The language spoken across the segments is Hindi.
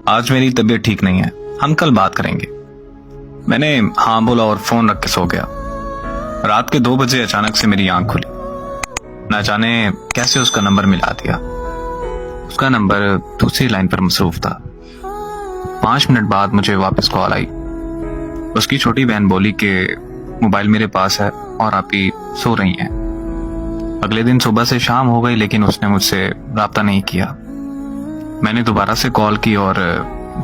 आज मेरी तबीयत ठीक नहीं है, हम कल बात करेंगे। मैंने हाँ बोला और फोन रख के सो गया। रात के 2 बजे अचानक से मेरी आंख खुली। न जाने कैसे उसका नंबर मिला दिया। उसका नंबर दूसरी लाइन पर मसरूफ था। 5 मिनट बाद मुझे वापस कॉल आई। उसकी छोटी बहन बोली कि मोबाइल मेरे पास है और आप ही सो रही हैं। अगले दिन सुबह से शाम हो गई लेकिन उसने मुझसे राब्ता नहीं किया। मैंने दोबारा से कॉल की और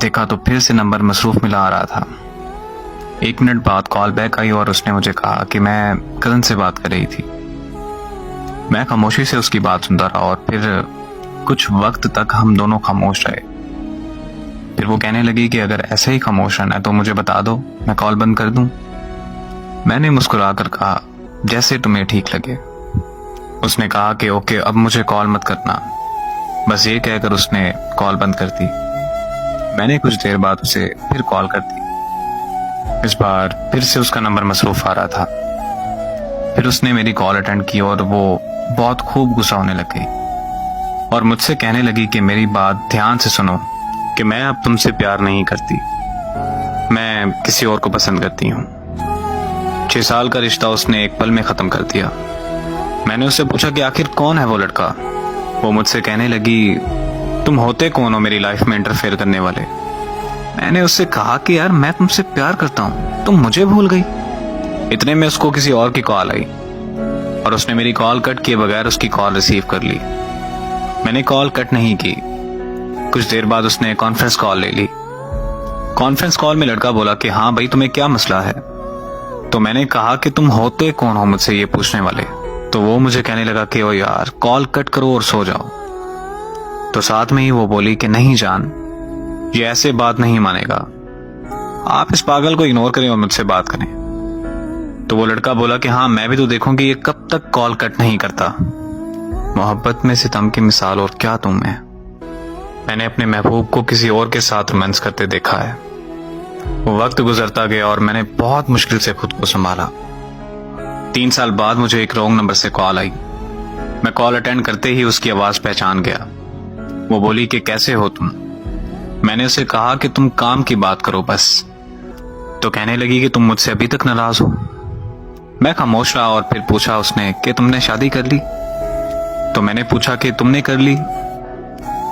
देखा तो फिर से नंबर मसरूफ मिला आ रहा था। 1 मिनट बाद कॉल बैक आई और उसने मुझे कहा कि मैं कजन से बात कर रही थी। मैं खामोशी से उसकी बात सुनता रहा और फिर कुछ वक्त तक हम दोनों खामोश रहे। फिर वो कहने लगी कि अगर ऐसे ही खामोश रहना है तो मुझे बता दो, मैं कॉल बंद कर दूं। मैंने मुस्कुराकर कहा जैसे तुम्हें ठीक लगे। उसने कहा कि ओके, अब मुझे कॉल मत करना। बस ये कहकर उसने कॉल बंद कर दी। मैंने कुछ देर बाद उसे फिर कॉल कर दी। इस बार फिर से उसका नंबर मसरूफ आ रहा था। फिर उसने मेरी कॉल अटेंड की और वो बहुत खूब गुस्सा होने लग गई और मुझसे कहने लगी कि मेरी बात ध्यान से सुनो कि मैं अब तुमसे प्यार नहीं करती, मैं किसी और को पसंद करती हूँ। 6 साल का रिश्ता उसने एक पल में खत्म कर दिया। मैंने उससे पूछा कि आखिर कौन है वो लड़का। वो मुझसे कहने लगी तुम होते कौन हो मेरी लाइफ में इंटरफेयर करने वाले। मैंने उससे कहा कि यार मैं तुमसे प्यार करता हूँ, तुम मुझे भूल गई। इतने में उसको किसी और की कॉल आई और उसने मेरी कॉल कट किए बगैर उसकी कॉल रिसीव कर ली। मैंने कॉल कट नहीं की। कुछ देर बाद उसने कॉन्फ्रेंस कॉल ले ली। कॉन्फ्रेंस कॉल में लड़का बोला कि हाँ भाई, तुम्हें क्या मसला है। तो मैंने कहा कि तुम होते कौन हो मुझसे ये पूछने वाले। तो वो मुझे कहने लगा कि ओ यार कॉल कट करो और सो जाओ। तो साथ में ही वो बोली कि नहीं जान, ये ऐसे बात नहीं मानेगा, आप इस पागल को इग्नोर करें और मुझसे बात करें। तो वो लड़का बोला कि हाँ मैं भी तो देखूं कि ये कब तक कॉल कट नहीं करता। मोहब्बत में सितम की मिसाल और क्या तुम है। मैंने अपने महबूब को किसी और के साथ रोमांस करते देखा है। वो वक्त गुजरता गया और मैंने बहुत मुश्किल से खुद को संभाला। 3 साल बाद मुझे एक रॉन्ग नंबर से कॉल आई। मैं कॉल अटेंड करते ही उसकी आवाज पहचान गया। वो बोली कि कैसे हो तुम। मैंने उसे कहा कि तुम काम की बात करो बस। तो कहने लगी कि तुम मुझसे अभी तक नाराज हो। मैं खामोश रहा और फिर पूछा उसने कि तुमने शादी कर ली। तो मैंने पूछा कि तुमने कर ली।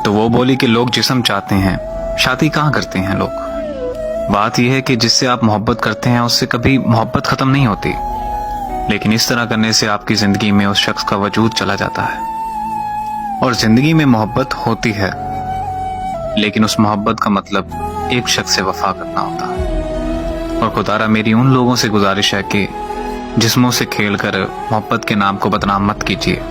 तो वो बोली कि लोग जिस्म चाहते हैं, शादी कहाँ करते हैं लोग। बात यह है कि जिससे आप मोहब्बत करते हैं उससे कभी मोहब्बत खत्म नहीं होती, लेकिन इस तरह करने से आपकी जिंदगी में उस शख्स का वजूद चला जाता है। और जिंदगी में मोहब्बत होती है, लेकिन उस मोहब्बत का मतलब एक शख्स से वफा करना होता है। और खुदारा मेरी उन लोगों से गुजारिश है कि जिस्मों से खेलकर मोहब्बत के नाम को बदनाम मत कीजिए।